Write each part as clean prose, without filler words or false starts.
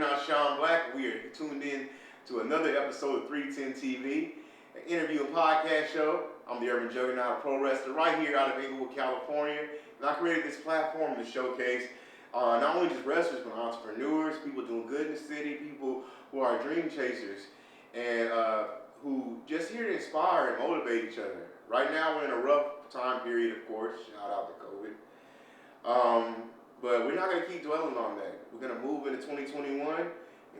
out Sean Black. We are tuned in to another episode of 310 TV, an interview and podcast show. I'm the Urban Juggernaut Pro Wrestler right here out of Inglewood, California. And I created this platform to showcase not only just wrestlers, but entrepreneurs, people doing good in the city, people who are dream chasers, and who just here to inspire and motivate each other. Right now we're in a rough time period, of course. Shout out to COVID. But we're not going to keep dwelling on that. We're going to move into 2021, and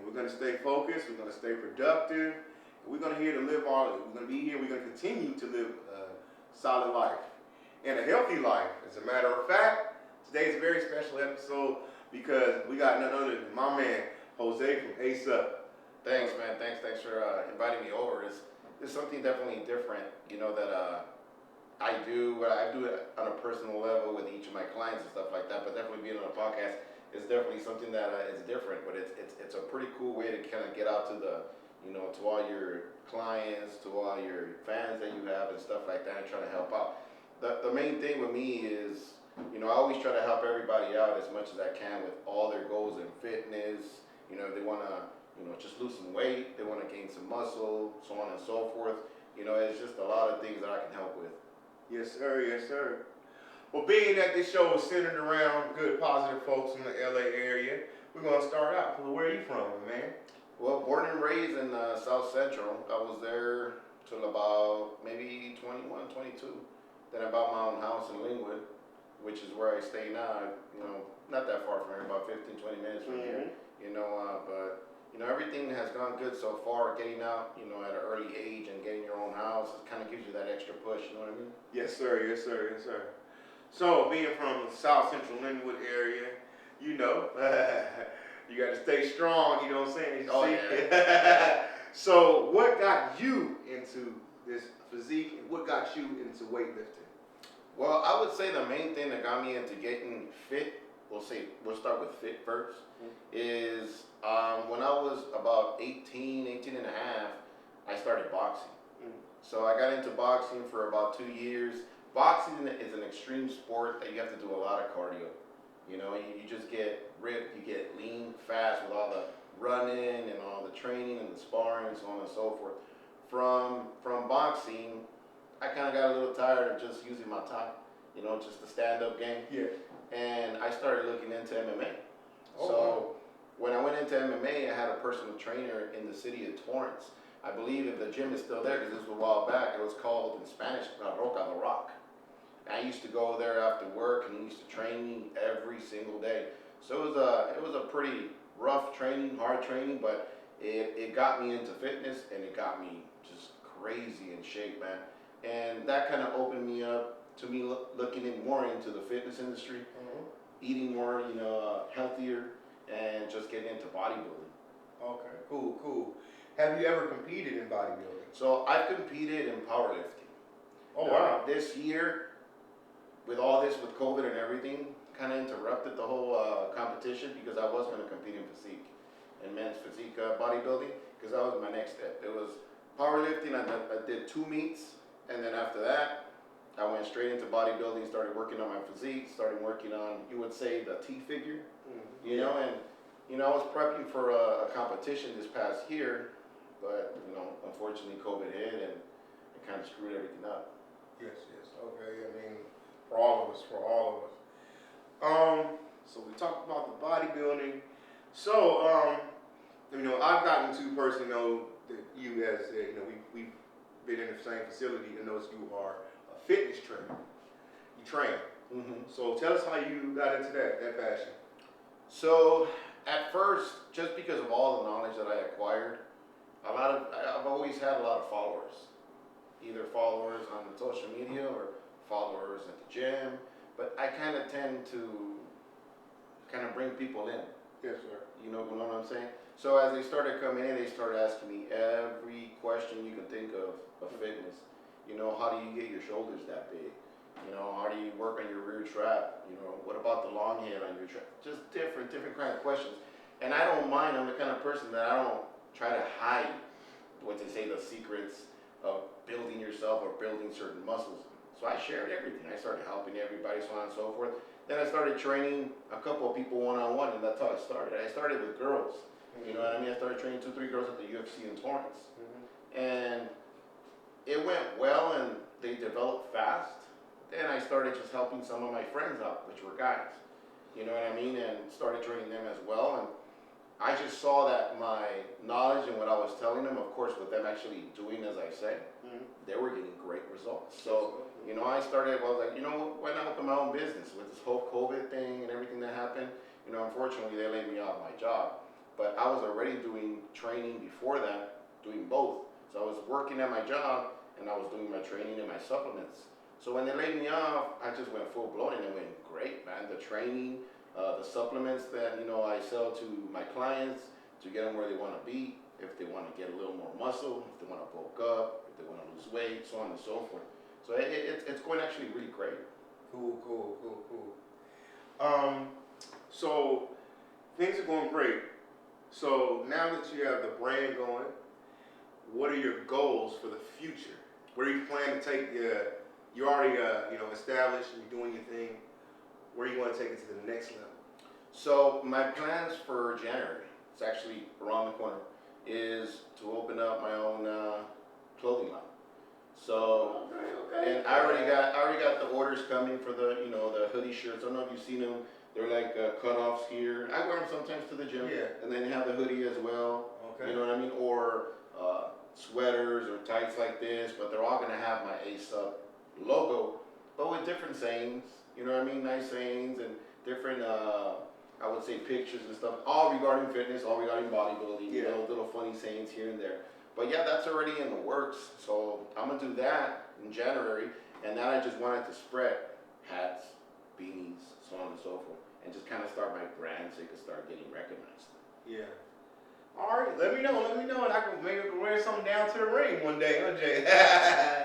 we're going to stay focused. We're going to stay productive. And we're going to be here. We're going to continue to live a solid life and a healthy life. As a matter of fact, today's a very special episode because we got none other than my man Jose from Ace Supp. Thanks, man. Thanks for inviting me over. It's something definitely different, that I do it on a personal level with each of my clients and stuff like that. But definitely being on a podcast is definitely something that is different. But it's a pretty cool way to kind of get out to to all your clients, to all your fans that you have and stuff like that, and try to help out. The main thing with me is, I always try to help everybody out as much as I can with all their goals in fitness. If they want to, just lose some weight, they want to gain some muscle, so on and so forth. It's just a lot of things that I can help with. Yes, sir. Yes, sir. Well, being that this show is centered around good, positive folks in the LA area, we're going to start out. Well, where are you from, man? Well, born and raised in South Central. I was there till about maybe 21, 22. Then I bought my own house in Linwood, which is where I stay now. Not that far from here, about 15, 20 minutes from here. But everything has gone good so far. Getting out, at an early age and getting your own house, it kind of gives you that extra push. You know what I mean? Yes, sir. Yes, sir. Yes, sir. So, being from the South Central Linwood area, you got to stay strong. You know what I'm saying? Oh, yeah. So, what got you into this physique, and what got you into weightlifting? Well, I would say the main thing that got me into getting fit, we'll start with fit first, is when I was about 18 and a half, I started boxing. So I got into boxing for about 2 years. Boxing is an extreme sport that you have to do a lot of cardio. You just get ripped, you get lean fast with all the running and all the training and the sparring and so on and so forth. From boxing, I kind of got a little tired of just using my top, just the stand-up game. Yeah. And I started looking into MMA. Oh, so wow. when I went into MMA, I had a personal trainer in the city of Torrance. I believe if the gym is still there, because this was a while back, it was called in Spanish, Roca the Rock. I used to go there after work, and he used to train me every single day. So it was a pretty rough training, hard training, but it got me into fitness, and it got me just crazy in shape, man. And that kind of opened me up to me looking more into the fitness industry, eating more, healthier, and just getting into bodybuilding. Okay, cool. Have you ever competed in bodybuilding? So I've competed in powerlifting. Oh, wow. This year, with all this, with COVID and everything, kind of interrupted the whole competition because I was going to compete in physique, in men's physique bodybuilding, because that was my next step. It was powerlifting. I did 2 meets, and then after that, I went straight into bodybuilding, started working on my physique, started working on, you would say, the T figure, and I was prepping for a competition this past year, but, unfortunately COVID hit and it kind of screwed everything up. Yes, okay, I mean, for all of us. So we talked about the bodybuilding. So, I've gotten to personally know that you as, we've been in the same facility and knows you are a fitness trainer. You train. So tell us how you got into that passion. So at first, just because of all the knowledge that I acquired, I've always had a lot of followers, either followers on social media or followers at the gym, but I kind of tend to bring people in. Yes, sir. You know what I'm saying? So as they started coming in, they started asking me every question you can think of fitness. How do you get your shoulders that big? How do you work on your rear trap? What about the long head on your trap? Just different kind of questions. And I don't mind. I'm the kind of person that I don't try to hide the secrets of building yourself or building certain muscles. So I shared everything. I started helping everybody, so on and so forth. Then I started training a couple of people one-on-one, and that's how it started. I started with girls. You know what I mean? I started training 2, 3 girls at the UFC in Torrance. Mm-hmm. And it went well and they developed fast. Then I started just helping some of my friends out, which were guys. You know what I mean? And started training them as well. And I just saw that my knowledge and what I was telling them, of course, with them actually doing as I say, they were getting great results. So, you know, I was like, you know, why not open my own business with this whole COVID thing and everything that happened? You know, unfortunately, they laid me off my job. But I was already doing training before that, doing both. So I was working at my job and I was doing my training and my supplements. So when they laid me off, I just went full blown and it went great, man. The training, the supplements that, you know, I sell to my clients to get them where they want to be, if they want to get a little more muscle, if they want to bulk up, if they want to lose weight, so on and so forth. So it's going actually really great. Cool. So things are going great. So now that you have the brand going, what are your goals for the future? Where do you plan to take you already established and you're doing your thing. Where do you want to take it to the next level? So my plans for January, it's actually around the corner, is to open up my own clothing line. So okay. and I already got the orders coming for the the hoodie shirts. I don't know if you've seen them. They're like cutoffs here. I wear them sometimes to the gym. Yeah. And then they have the hoodie as well. Okay. You know what I mean? Or sweaters or tights like this, but they're all gonna have my Ace Supp logo, but with different sayings. You know what I mean? Nice sayings and different I would say pictures and stuff, all regarding fitness, all regarding bodybuilding, Yeah. little funny sayings here and there. But yeah, that's already in the works. So I'm gonna do that in January, and then I just wanted to spread hats, beanies, so on and so forth, and just kind of start my brand so it could start getting recognized. Yeah. All right, let me know, and I can maybe wear something down to the ring one day, huh, Jay?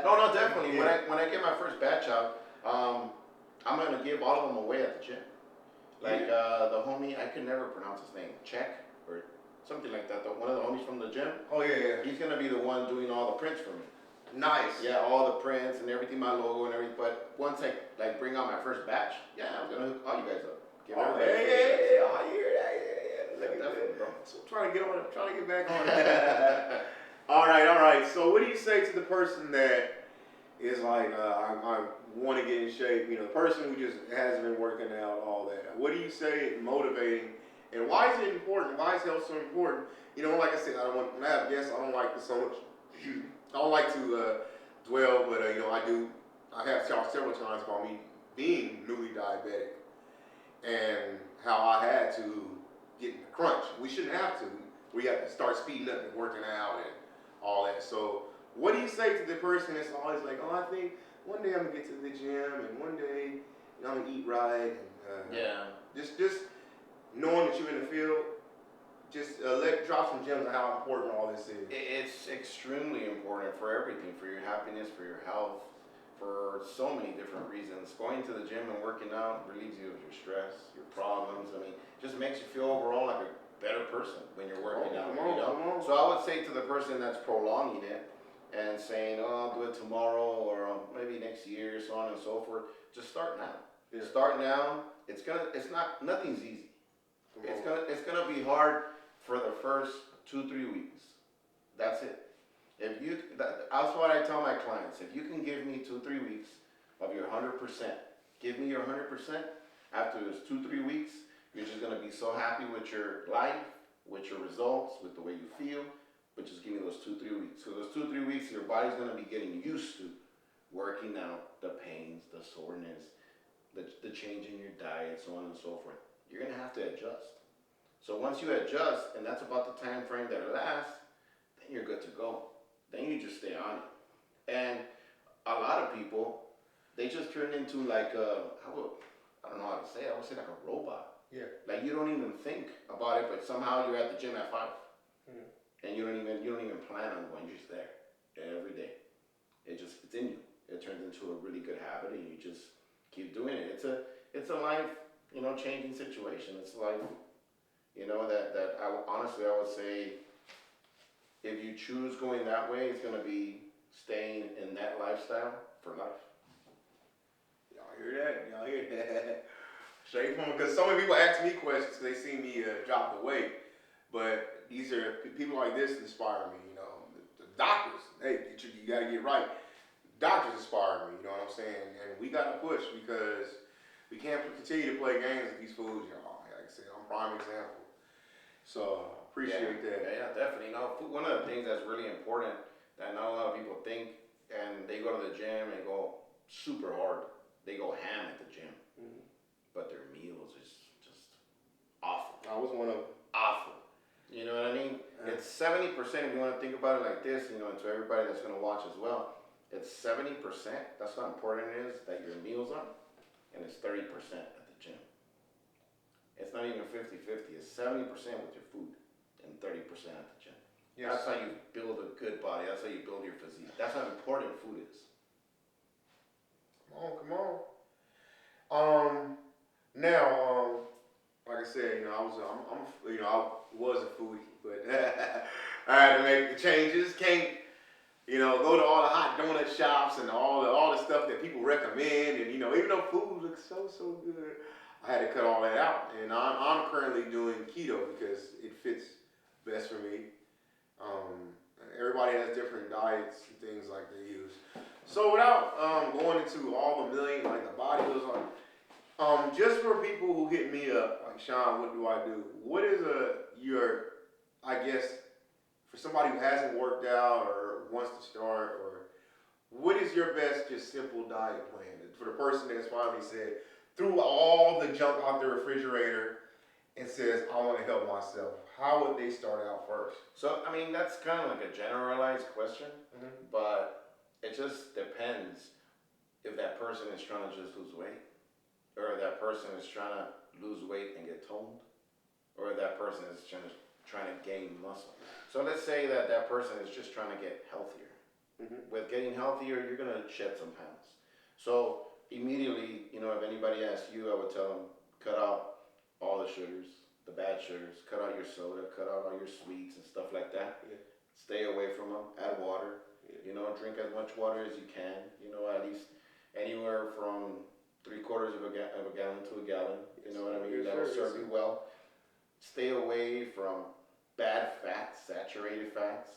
No, definitely. Yeah. When I get my first batch out, I'm gonna give all of them away at the gym. Like the homie, I can never pronounce his name, Check or something like that. One of the homies from the gym. Oh yeah. He's gonna be the one doing all the prints for me. Nice. Yeah, all the prints and everything, my logo and everything. But once I bring out my first batch, yeah, I'm gonna hook all you guys up. Give everybody free shirts. Yeah. I hear that. Yeah. Look at Definitely, that. bro. So I'm trying to get on it. I'm trying to get back on it. All right. So what do you say to the person that is like, I want to get in shape? You know, the person who just hasn't been working out, all that. What do you say motivating? And why is it important? Why is health so important? You know, like I said, when I have guests, I don't like to so much. I don't like to dwell, but I have talked several times about me being newly diabetic and how I had to get in the crunch. We shouldn't have to. We have to start speeding up and working out and all that. So what do you say to the person that's always like, oh, I think one day I'm gonna get to the gym and one day I'm gonna eat right and just knowing that you're in the field, just drop some gems on how important all this is. It's extremely important for everything, for your happiness, for your health, for so many different reasons. Going to the gym and working out relieves you of your stress, your problems. I mean, just makes you feel overall like a better person when you're working out. Come on. So I would say to the person that's prolonging it and saying, oh, I'll do it tomorrow or maybe next year, so on and so forth, just start now. Yeah. Start now. Nothing's easy. It's gonna be hard for the first 2-3 weeks. That's it. That's what I tell my clients. If you can give me 2-3 weeks of your 100%, give me your 100%. After those 2-3 weeks, you're just gonna be so happy with your life, with your results, with the way you feel. But just give me those 2-3 weeks. So those 2-3 weeks, your body's gonna be getting used to working out, the pains, the soreness, the change in your diet, so on and so forth. You're gonna have to adjust. So once you adjust, and that's about the time frame that it lasts, then you're good to go. Then you just stay on it. And a lot of people, they just turn into like I don't know how to say it, I would say like a robot. Yeah. Like you don't even think about it, but somehow you're at the gym at 5. And you don't even plan on going, you're just there every day. It's in you. It turns into a really good habit and you just keep doing it. It's a life, changing situation. It's life, that I would say, if you choose going that way, it's gonna be staying in that lifestyle for life. Y'all hear that? Straight from, because so many people ask me questions because they see me drop the weight, but these are people like this inspire me. You know, the doctors. Hey, you got to get right. Doctors inspire me. You know what I'm saying? And we got to push because we can't continue to play games with these fools, y'all. Like I said, I'm prime example. So appreciate that. Yeah, definitely. One of the things that's really important that not a lot of people think, and they go to the gym and go super hard. They go ham at the gym, but their meals is just awful. I was one of them. Awful. You know what I mean? It's 70%. If you want to think about it like this, you know, and to everybody that's going to watch as well, it's 70%. That's how important it is that your meals are, and it's 30% at the gym. It's not even 50-50. It's 70% with your food and 30% at the gym. Yes. That's how you build a good body. That's how you build your physique. That's how important food is. Come on. Now, like I said, you know, I was a foodie, but I had to make the changes. Can't, you know, go to all the hot donut shops and all the stuff that people recommend, and you know, even though food looks so good, I had to cut all that out. And I'm currently doing keto because it fits best for me. Everybody has different diets and things like they use. So without going into all the million, like the body goes on, just for people who hit me up, like Sean, what do I do? What is I guess, for somebody who hasn't worked out or wants to start, or what is your best, just simple diet plan? For the person that's finally said, threw all the junk out the refrigerator and says, I want to help myself, how would they start out first? So, I mean, that's kind of like a generalized question, but it just depends if that person is trying to just lose weight, or if that person is trying to lose weight and get toned, or if that person is trying to gain muscle. So let's say that person is just trying to get healthier. With getting healthier, you're going to shed some pounds. So immediately, you know, if anybody asks you, I would tell them, cut out all the sugars, the bad sugars, cut out your soda, cut out all your sweets and stuff like that. Yeah. Stay away from them, add water, you know, drink as much water as you can, you know, at least anywhere from 3/4 of a gallon to a gallon, you know what I mean? That'll serve you well. Stay away from bad fats, saturated fats,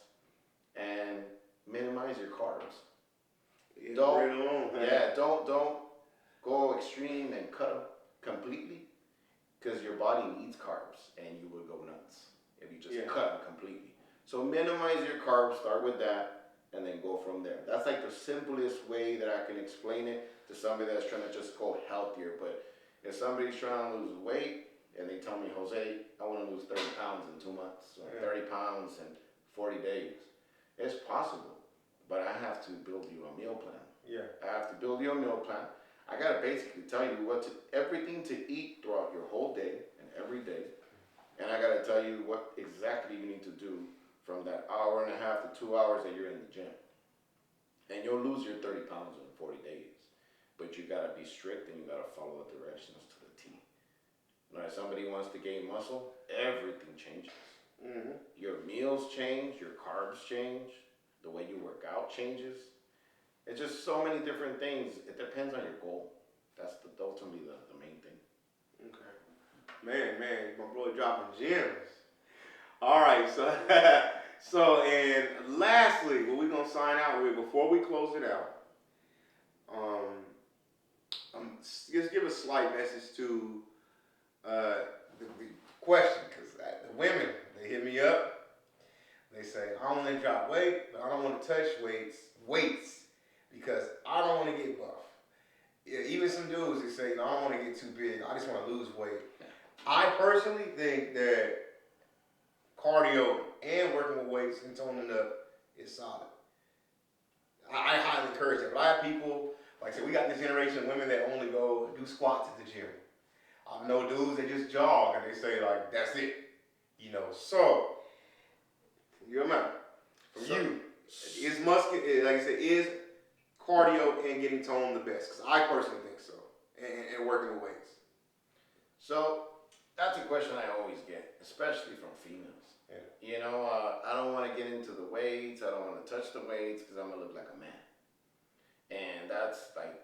and minimize your carbs. Don't go extreme and cut them completely, because your body needs carbs and you will go nuts if you just cut them completely. So minimize your carbs, start with that, and then go from there. That's like the simplest way that I can explain it to somebody that's trying to just go healthier. But if somebody's trying to lose weight and they tell me, Jose, I want to lose 30 pounds in 2 months, or 30 pounds in 40 days, it's possible. But I have to build you a meal plan. Yeah. I have to build you a meal plan. I got to basically tell you everything to eat throughout your whole day and every day. And I got to tell you what exactly you need to do from that 1.5 hours to 2 hours that you're in the gym. And you'll lose your 30 pounds in 40 days. But you got to be strict and you got to follow the directions to the T. Now, if somebody wants to gain muscle, everything changes. Your meals change, your carbs change, the way you work out changes. It's just so many different things. It depends on your goal. That's ultimately the main thing. Okay. Man, my brother dropping gems. All right, so and lastly, what we're gonna sign out with before we close it out, just give a slight message to the question, because the women, they hit me up. They say, I want to drop weight, but I don't want to touch weights because I don't want to get buff. Yeah, even some dudes, they say, no, I don't want to get too big. I just want to lose weight. I personally think that cardio and working with weights and toning up is solid. I highly encourage that. But I have people, like I said, we got this generation of women that only go do squats at the gym. I know dudes that just jog and they say, like, that's it. You know, so your amount from you is like I said, is cardio and getting toned the best? Because I personally think so, and working with weights. So that's a question I always get, especially from females. Yeah. You know, I don't want to get into the weights. I don't want to touch the weights because I'm gonna look like a man, and that's like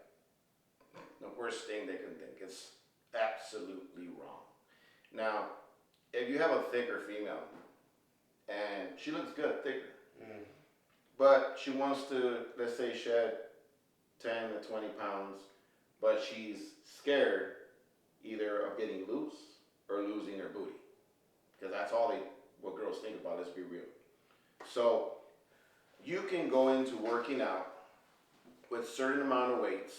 the worst thing they can think. It's absolutely wrong. Now, if you have a thicker female, and she looks good, thicker. Mm. But she wants to, let's say, shed 10 to 20 pounds, but she's scared either of getting loose or losing her booty. Because that's all what girls think about, let's be real. So you can go into working out with a certain amount of weights,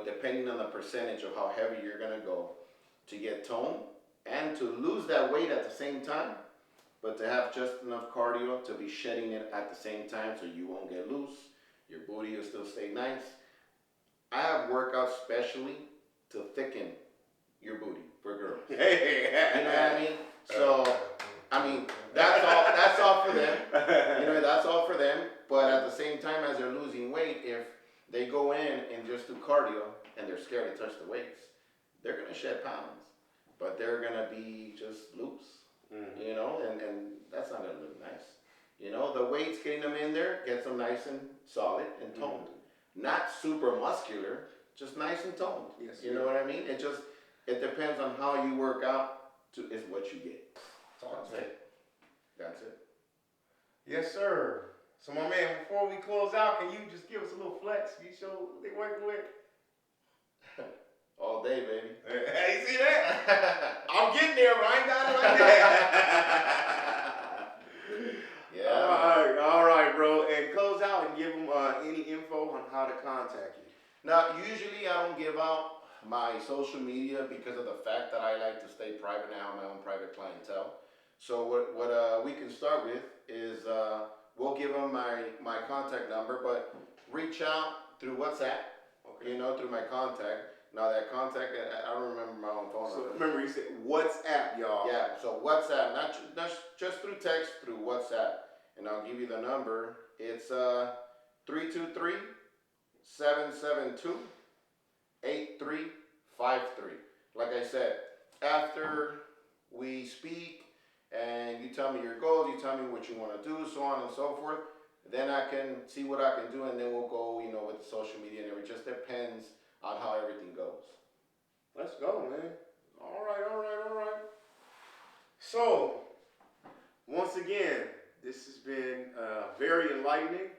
depending on the percentage of how heavy you're gonna go, to get toned and to lose that weight at the same time, but to have just enough cardio to be shedding it at the same time so you won't get loose, your booty will still stay nice. I have workouts specially to thicken your booty for girls. You know what I mean? So, that's all for them. That's all for them. But at the same time, as they're losing weight, if they go in and just do cardio and they're scared to touch the weights, they're gonna shed pounds, but they're gonna be just loose. Mm-hmm. And that's not gonna look nice. The weights, getting them in there gets them nice and solid and toned. Mm-hmm. Not super muscular, just nice and toned. Yes, you know what I mean? It depends on how you work out is what you get. That's it. Yes, sir. So my man, before we close out, can you just give us a little flex? You show what they working with? All day, baby. Hey, you see that? I'm getting there, but I ain't got it like that. Yeah. All right, bro. And close out and give them any info on how to contact you. Now, usually I don't give out my social media because of the fact that I like to stay private and I have my own private clientele. So what we can start with is we'll give them my contact number, but reach out through WhatsApp, okay. Through my contact. Now that contact, I don't remember my own phone number. So remember, you said WhatsApp, y'all. Yeah, so WhatsApp, not just through text, through WhatsApp. And I'll give you the number. It's 323-772-8353. Like I said, after we speak and you tell me your goals, you tell me what you want to do, so on and so forth, then I can see what I can do, and then we'll go, with the social media and everything. It just depends on how everything goes. Let's go, man. All right. So, once again, this has been very enlightening.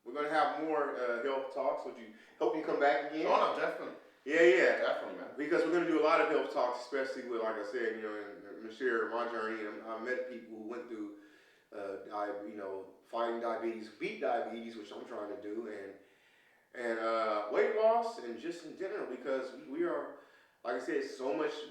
We're going to have more health talks. Hope you come back again. Oh, no, definitely. Yeah. Definitely, man. Because we're going to do a lot of health talks, especially with, like I said, and share my journey. And I met people who went through, fighting diabetes, beat diabetes, which I'm trying to do, and weight loss, and just in general, because we are, like I said,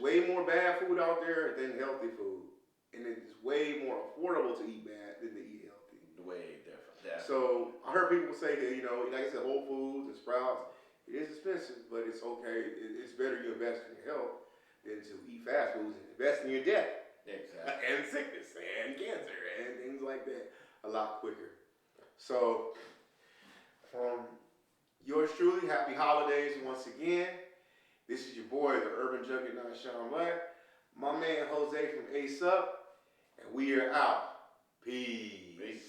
way more bad food out there than healthy food. And it's way more affordable to eat bad than to eat healthy. Way different. Yeah. So I heard people say that, like I said, Whole Foods and Sprouts, it is expensive, but it's okay. It's better you invest in your health than to eat fast foods and invest in your death. Exactly. And sickness and cancer and things like that a lot quicker. So from yours truly, happy holidays once again. This is your boy, the Urban Juggernaut, Sean Black. My man Jose from Ace Supp, and we are out. Peace.